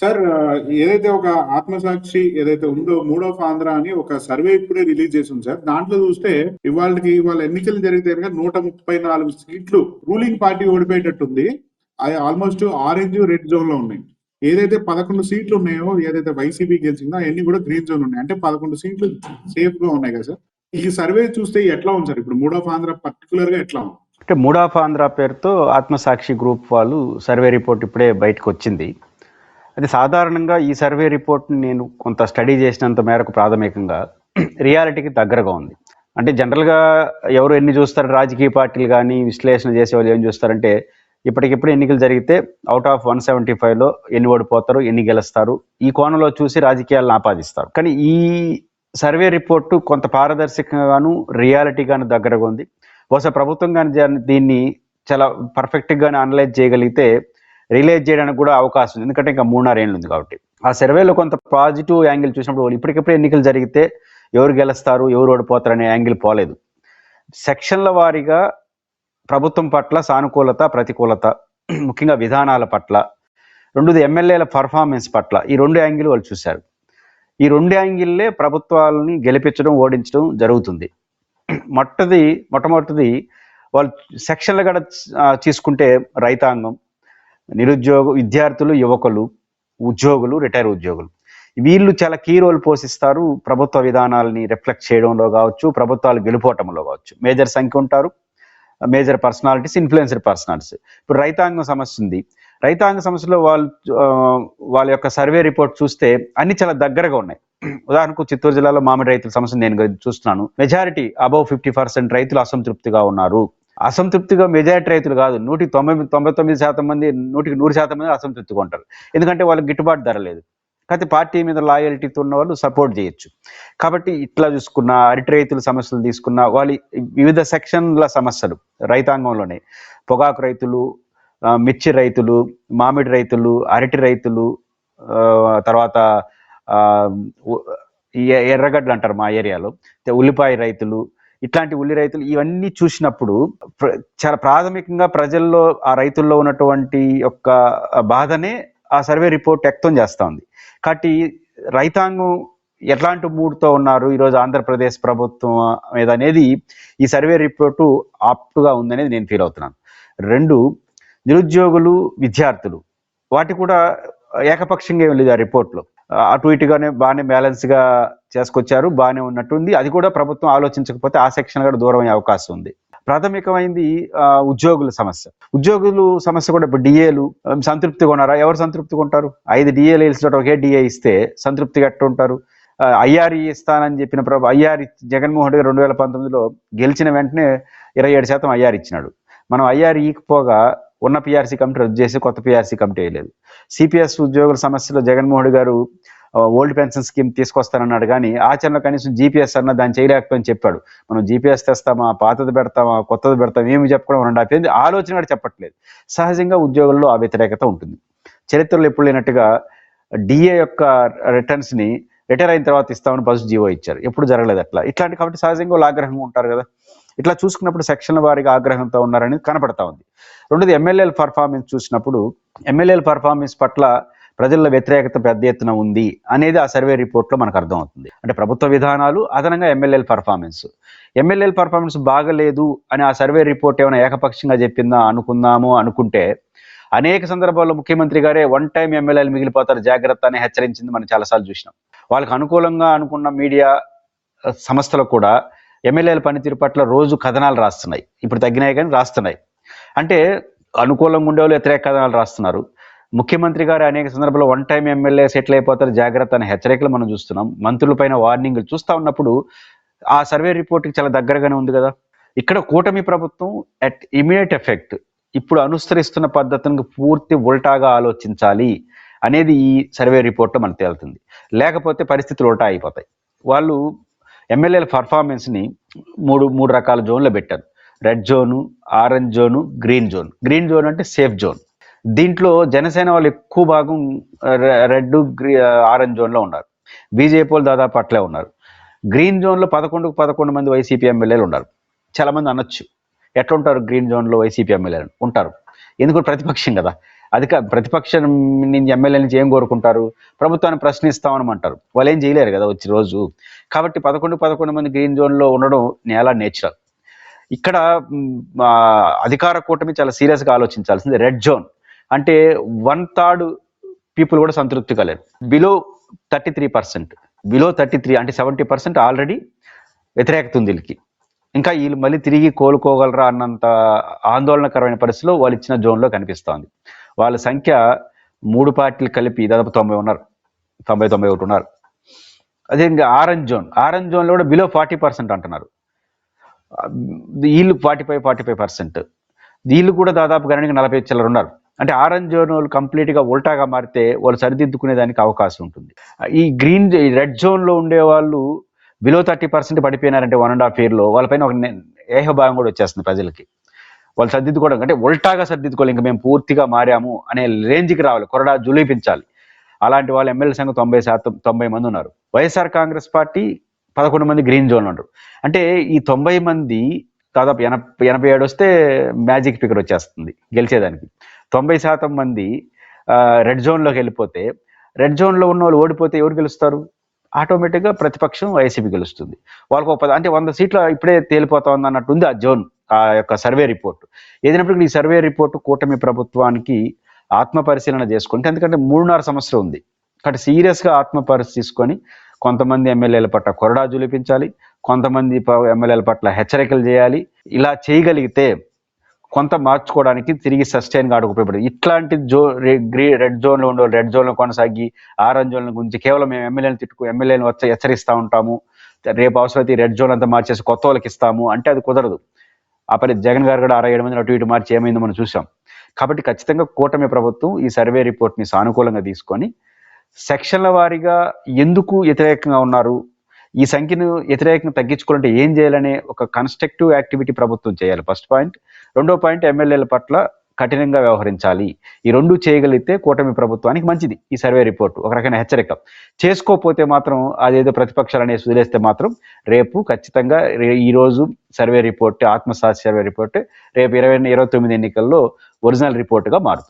Sir ఏదైతే ఒక ఆత్మసాక్షి ఏదైతే ఉందో మూడ్ ఆఫ్ ఆంధ్ర అని ఒక సర్వే ఇప్పుడే రిలీజ్ చేసింది సార్. దాంట్లో చూస్తే ఇవాళ ఎన్నికలు జరిగితే కనుక 134 సీట్లు రూలింగ్ పార్టీ ఓడిపోయేటట్టుంది. అది ఆల్మోస్ట్ ఆరెంజ్ రెడ్ జోన్ లో ఉన్నాయి. ఏదైతే 11 సీట్లు ఉన్నాయో ఏదైతే వైసీపీ గెలిచిందో అవన్నీ కూడా గ్రీన్ జోన్ ఉన్నాయి. అంటే 11 సీట్లు సేఫ్ గా ఉన్నాయి కదా సార్. ఈ సర్వే చూస్తే ఎట్లా ఉంది సార్? ఇప్పుడు మూడ్ ఆఫ్ ఆంధ్ర పర్టికులర్ గా ఎట్లా ఉంది? అంటే మూడ్ ఆఫ్ ఆంధ్ర పేరుతో ఆత్మసాక్షి గ్రూప్ వాళ్ళు సర్వే రిపోర్ట్ ఇప్పుడే బయటకు వచ్చింది. అది సాధారణంగా ఈ సర్వే రిపోర్ట్ని నేను కొంత స్టడీ చేసినంత మేరకు ప్రాథమికంగా రియాలిటీకి దగ్గరగా ఉంది. అంటే జనరల్గా ఎవరు ఎన్ని చూస్తారు, రాజకీయ పార్టీలు కానీ విశ్లేషణ చేసే వాళ్ళు ఏం చూస్తారంటే ఇప్పటికిప్పుడు ఎన్నికలు జరిగితే అవుట్ ఆఫ్ 175లో ఎన్ని ఓడిపోతారు, ఎన్ని గెలుస్తారు, ఈ కోణంలో చూసి రాజకీయాలను ఆపాదిస్తారు. కానీ ఈ సర్వే రిపోర్టు కొంత పారదర్శకంగాను రియాలిటీగాను దగ్గరగా ఉంది. బహుశా ప్రభుత్వం కానీ దీన్ని చాలా పర్ఫెక్ట్గానే అనలైజ్ చేయగలిగితే రిలీజ్ చేయడానికి కూడా అవకాశం ఉంది. ఎందుకంటే ఇంకా 3.5 ఏళ్ళు ఉంది కాబట్టి. ఆ సర్వేలో కొంత పాజిటివ్ యాంగిల్ చూసినప్పుడు ఇప్పటికిప్పుడు ఎన్నికలు జరిగితే ఎవరు గెలుస్తారు, ఎవరు ఓడిపోతారు అనే యాంగిల్ పోలేదు. సెక్షన్ల వారీగా ప్రభుత్వం పట్ల సానుకూలత, ప్రతికూలత, ముఖ్యంగా విధానాల పట్ల, రెండోది ఎమ్మెల్యేల పర్ఫార్మెన్స్ పట్ల, ఈ 2 యాంగిల్ వాళ్ళు చూశారు. ఈ 2 యాంగిల్లే ప్రభుత్వాలని గెలిపించడం, ఓడించడం జరుగుతుంది. మొట్టమొదటిది వాళ్ళు సెక్షన్లు కూడా తీసుకుంటే రైతాంగం, విద్యార్థులు, యువకులు, ఉద్యోగులు, రిటైర్ ఉద్యోగులు, వీళ్ళు చాలా కీ రోల్ పోషిస్తారు ప్రభుత్వ విధానాలని రిఫ్లెక్ట్ చేయడంలో కావచ్చు, ప్రభుత్వాలు గెలుపోవటంలో కావచ్చు. మేజర్ సంఖ్య ఉంటారు, మేజర్ పర్సనాలిటీస్, ఇన్ఫ్లుయెన్సర్ పర్సనాలిటీస్. ఇప్పుడు రైతాంగం సమస్య ఉంది. రైతాంగ సమస్యలో వాళ్ళ యొక్క సర్వే రిపోర్ట్ చూస్తే అన్ని చాలా దగ్గరగా ఉన్నాయి. ఉదాహరణకు చిత్తూరు జిల్లాలో మామిడి రైతుల సమస్య నేను చూస్తున్నాను. మెజారిటీ అబౌవ్ 50% రైతులు అసంతృప్తిగా ఉన్నారు. అసంతృప్తిగా మెజారిటీ రైతులు కాదు, 99% మంది, 100% మంది అసంతృప్తిగా ఉంటారు. ఎందుకంటే వాళ్ళకి గిట్టుబాటు ధర లేదు. కాకపోతే పార్టీ మీద లాయల్టీతో ఉన్న వాళ్ళు సపోర్ట్ చేయొచ్చు. కాబట్టి ఇట్లా చూసుకున్న అరటి రైతుల సమస్యలు తీసుకున్న వాళ్ళ వివిధ సెక్షన్ల సమస్యలు రైతాంగంలోనే పొగాకు రైతులు, మిర్చి రైతులు, మామిడి రైతులు, అరటి రైతులు, తర్వాత ఎర్రగడ్డలు అంటారు మా ఏరియాలో, ఉల్లిపాయ రైతులు, ఇట్లాంటి ఉల్లి రైతులు, ఇవన్నీ చూసినప్పుడు చాలా ప్రాథమికంగా ప్రజల్లో ఆ రైతుల్లో ఉన్నటువంటి యొక్క బాధనే ఆ సర్వే రిపోర్ట్ వ్యక్తం చేస్తూ ఉంది. కాబట్టి రైతాంగం ఎట్లాంటి మూడ్తో ఉన్నారు ఈరోజు ఆంధ్రప్రదేశ్ ప్రభుత్వం మీద అనేది ఈ సర్వే రిపోర్టు ఆప్టుగా ఉందనేది నేను ఫీల్ అవుతున్నాను. 2, నిరుద్యోగులు, విద్యార్థులు, వాటి కూడా ఏకపక్షంగా ఏం లేదు ఆ రిపోర్ట్లో. అటు ఇటుగానే బాగానే బ్యాలెన్స్గా చేసుకొచ్చారు, బాగానే ఉన్నట్టుంది. అది కూడా ప్రభుత్వం ఆలోచించకపోతే ఆ సెక్షన్ కూడా దూరం అయ్యే అవకాశం ఉంది. ప్రాథమికమైంది ఉద్యోగుల సమస్య. ఉద్యోగులు సమస్య కూడా ఇప్పుడు డిఏలు సంతృప్తిగా ఉన్నారా? ఎవరు సంతృప్తిగా ఉంటారు? 5 డిఏలు వేసిన ఒకే డిఏ ఇస్తే సంతృప్తిగా ఎట్టు ఉంటారు? ఐఆర్ఈ ఇస్తానని చెప్పిన ఐఆర్ జగన్మోహన్ రెడ్డి 2019లో గెలిచిన వెంటనే 27% ఐఆర్ ఇచ్చినాడు. మనం ఐఆర్ ఈకపోగా ఉన్న పిఆర్సీ కమిటీ రద్దు చేసి కొత్త పిఆర్సీ కమిటీ వేయలేదు. సిపిఎస్ ఉద్యోగుల సమస్యలో జగన్మోహన్ రెడ్డి గారు ఓల్డ్ పెన్షన్ స్కీమ్ తీసుకొస్తానన్నాడు, కానీ ఆచరణలో కనీసం జీపీఎస్ అన్న దాన్ని చేయలేకపోయింది చెప్పాడు. మనం జీపీఎస్ తెస్తామా, పాతది పెడతామా, కొత్తది పెడతామా, ఏమి చెప్పుకోవడం 2.5 ఏళ్ళు ఆలోచన కూడా చెప్పట్లేదు. సహజంగా ఉద్యోగుల్లో ఆ వ్యతిరేకత ఉంటుంది. చరిత్రలో ఎప్పుడు లేనట్టుగా డిఏ యొక్క రిటర్న్స్ని రిటైర్ అయిన తర్వాత ఇస్తామని ఫస్ట్ జీవో ఇచ్చారు, ఎప్పుడు జరగలేదు అట్లా. ఇట్లాంటి కాబట్టి సహజంగా వాళ్ళు ఆగ్రహంగా ఉంటారు కదా. ఇట్లా చూసుకున్నప్పుడు సెక్షన్ల వారీగా ఆగ్రహంతో ఉన్నారని కనపడతా ఉంది. రెండోది ఎమ్మెల్యేల పర్ఫార్మెన్స్ చూసినప్పుడు ఎమ్మెల్యేల పర్ఫార్మెన్స్ పట్ల ప్రజల వ్యతిరేకత పెద్ద ఎత్తున ఉంది అనేది ఆ సర్వే రిపోర్ట్లో మనకు అర్థమవుతుంది. అంటే ప్రభుత్వ విధానాలు అదనంగా ఎమ్మెల్యేల పర్ఫార్మెన్స్ బాగలేదు అని ఆ సర్వే రిపోర్ట్ ఏమైనా ఏకపక్షంగా చెప్పిందా అనుకుంటే అనేక సందర్భాల్లో ముఖ్యమంత్రి గారే 1 టైం ఎమ్మెల్యేలు మిగిలిపోతారు జాగ్రత్త అని హెచ్చరించింది మనం చాలాసార్లు చూసినాం. వాళ్ళకి అనుకూలంగా అనుకున్న మీడియా సంస్థలు కూడా ఎమ్మెల్యేల పనితీరు పట్ల రోజు కథనాలు రాస్తున్నాయి. ఇప్పుడు తగ్గినాయి కానీ రాస్తున్నాయి. అంటే అనుకూలంగా ఉండేవాళ్ళు వ్యతిరేక కథనాలు రాస్తున్నారు. ముఖ్యమంత్రి గారు అనేక సందర్భాల్లో 1 టైం ఎమ్మెల్యే సెటిల్ అయిపోతారు జాగ్రత్త అనే హెచ్చరికలు మనం చూస్తున్నాం. మంత్రుల పైన వార్నింగ్లు చూస్తూ ఉన్నప్పుడు ఆ సర్వే రిపోర్ట్కి చాలా దగ్గరగానే ఉంది కదా. ఇక్కడ కూటమి ప్రభుత్వం అట్ ఇమీడియట్ ఎఫెక్ట్ ఇప్పుడు అనుసరిస్తున్న పద్ధతులకు పూర్తి ఉల్టాగా ఆలోచించాలి అనేది ఈ సర్వే రిపోర్ట్లో మనకు తేలుతుంది. లేకపోతే పరిస్థితులు ఉల్టా అయిపోతాయి. వాళ్ళు ఎమ్మెల్యేల పర్ఫార్మెన్స్ని మూడు రకాల జోన్లో పెట్టారు. Red zone, orange zone, green zone. Green zone అంటే సేఫ్ జోన్. దీంట్లో జనసేన వాళ్ళు ఎక్కువ భాగం రెడ్, ఆరెంజ్ జోన్లో ఉన్నారు. బీజేపీ వాళ్ళు దాదాపు అట్లే ఉన్నారు. గ్రీన్ జోన్లో 11 మంది వైసీపీ ఎమ్మెల్యేలు ఉన్నారు. చాలామంది అనొచ్చు, ఎట్లా ఉంటారు గ్రీన్ జోన్లో వైసీపీ ఎమ్మెల్యేలు? ఉంటారు, ఎందుకంటే ప్రతిపక్షం కదా. ప్రతిపక్షం నుంచి ఎమ్మెల్యే నుంచి ఏం కోరుకుంటారు? ప్రభుత్వాన్ని ప్రశ్నిస్తామనమంటారు. వాళ్ళు ఏం చేయలేరు కదా వచ్చి రోజు. కాబట్టి 11 మంది గ్రీన్ జోన్లో ఉండడం నేచురల్. ఇక్కడ అధికార కూటమి చాలా సీరియస్గా ఆలోచించాల్సింది రెడ్ జోన్. అంటే 1/3 పీపుల్ కూడా సంతృప్తి కలేరు. బిలో 33% అంటే 70% ఆల్రెడీ వ్యతిరేకత ఉంది వీళ్ళకి. ఇంకా వీళ్ళు మళ్ళీ తిరిగి కోలుకోగలరా అన్నంత ఆందోళనకరమైన పరిస్థితిలో వాళ్ళు ఇచ్చిన జోన్లో కనిపిస్తోంది. వాళ్ళ సంఖ్య 3 పార్టీలు కలిపి దాదాపు 90 ఉన్నారు, 91 ఉన్నారు. అదే ఇంకా ఆరెంజ్ జోన్లో కూడా బిలో 40% అంటున్నారు. వీళ్ళు 45%. వీళ్ళు కూడా దాదాపు గణనీయంగా 40 చిల్లర ఉన్నారు. అంటే ఆరెంజ్ జోన్ వాళ్ళు కంప్లీట్గా ఉల్టాగా మారితే వాళ్ళు సరిదిద్దుకునే దానికి అవకాశం ఉంటుంది. ఈ రెడ్ జోన్లో ఉండే వాళ్ళు బిలో 30% పడిపోయినారంటే 1.5 yearలో వాళ్ళపైన ఒక ఏహభావం కూడా వచ్చేస్తుంది ప్రజలకి. వాళ్ళు సర్దిద్దుకోవడం అంటే ఉల్టాగా సర్దిద్దుకోవాలి, ఇంకా మేము పూర్తిగా మారాము అనే రేంజ్కి రావాలి, కొరడా జులిపించాలి. అలాంటి వాళ్ళు ఎమ్మెల్యే సంఘం 90 మంది ఉన్నారు. వైఎస్ఆర్ కాంగ్రెస్ పార్టీ 11 మంది గ్రీన్ జోన్ ఉన్నారు. అంటే ఈ 90 మంది దాదాపు 87 వస్తే మ్యాజిక్ ఫిగర్ వచ్చేస్తుంది గెలిచేదానికి. 90% మంది రెడ్ జోన్లోకి వెళ్ళిపోతే, రెడ్ జోన్లో ఉన్న వాళ్ళు ఓడిపోతే ఎవరు గెలుస్తారు? ఆటోమేటిక్గా ప్రతిపక్షం వైసీపీ గెలుస్తుంది. వాళ్ళకు అంటే 100 సీట్ల ఇప్పుడే తేలిపోతా ఉంది అన్నట్టుంది ఆ జోన్, ఆ యొక్క సర్వే రిపోర్టు. ఏదైనప్పటికీ ఈ సర్వే రిపోర్టు కూటమి ప్రభుత్వానికి ఆత్మపరిశీలన చేసుకుంటే, ఎందుకంటే 3.5 సంవత్సరం ఉంది కాబట్టి సీరియస్గా ఆత్మపరిశీలన తీసుకొని కొంతమంది ఎమ్మెల్యేల పట్ల కొరడా జులిపించాలి, కొంతమంది ఎమ్మెల్యేల పట్ల హెచ్చరికలు చేయాలి. ఇలా చేయగలిగితే కొంత మార్చుకోవడానికి తిరిగి సస్టైన్గా ఉపయోగపడుతుంది. ఇట్లాంటి రెడ్ జోన్లో ఉండే రెడ్ జోన్లో కొనసాగి ఆరెంజ్ జోన్ల గురించి కేవలం మేము ఎమ్మెల్యేలను వచ్చి హెచ్చరిస్తూ ఉంటాము, రేపు అవసరమైతే రెడ్ జోన్ అంతా మార్చేసి కొత్త వాళ్ళకి ఇస్తాము అంటే అది కుదరదు. ఆ పని జగన్ గారు కూడా 67 మంది అటు ఇటు మార్చి ఏమైందో మనం చూసాం. కాబట్టి ఖచ్చితంగా కూటమి ప్రభుత్వం ఈ సర్వే రిపోర్ట్ని సానుకూలంగా తీసుకొని సెక్షన్ల వారీగా ఎందుకు వ్యతిరేకంగా ఉన్నారు, ఈ సంఖ్యను వ్యతిరేకంగా తగ్గించుకోవాలంటే ఏం చేయాలనే ఒక కన్స్ట్రక్టివ్ యాక్టివిటీ ప్రభుత్వం చేయాలి ఫస్ట్ పాయింట్. రెండో పాయింట్ ఎమ్మెల్యేల పట్ల కఠినంగా వ్యవహరించాలి. ఈ రెండు చేయగలిగితే కూటమి ప్రభుత్వానికి మంచిది. ఈ సర్వే రిపోర్టు ఒక రకమైన హెచ్చరిక. చేసుకోకపోతే మాత్రం అదేదో ప్రతిపక్షాలు అనేసి వదిలేస్తే మాత్రం రేపు ఖచ్చితంగా ఈరోజు సర్వే రిపోర్ట్ ఆత్మసాక్షి సర్వే రిపోర్ట్ రేపు 29 ఎన్నికల్లో ఒరిజినల్ రిపోర్టుగా మారుతుంది.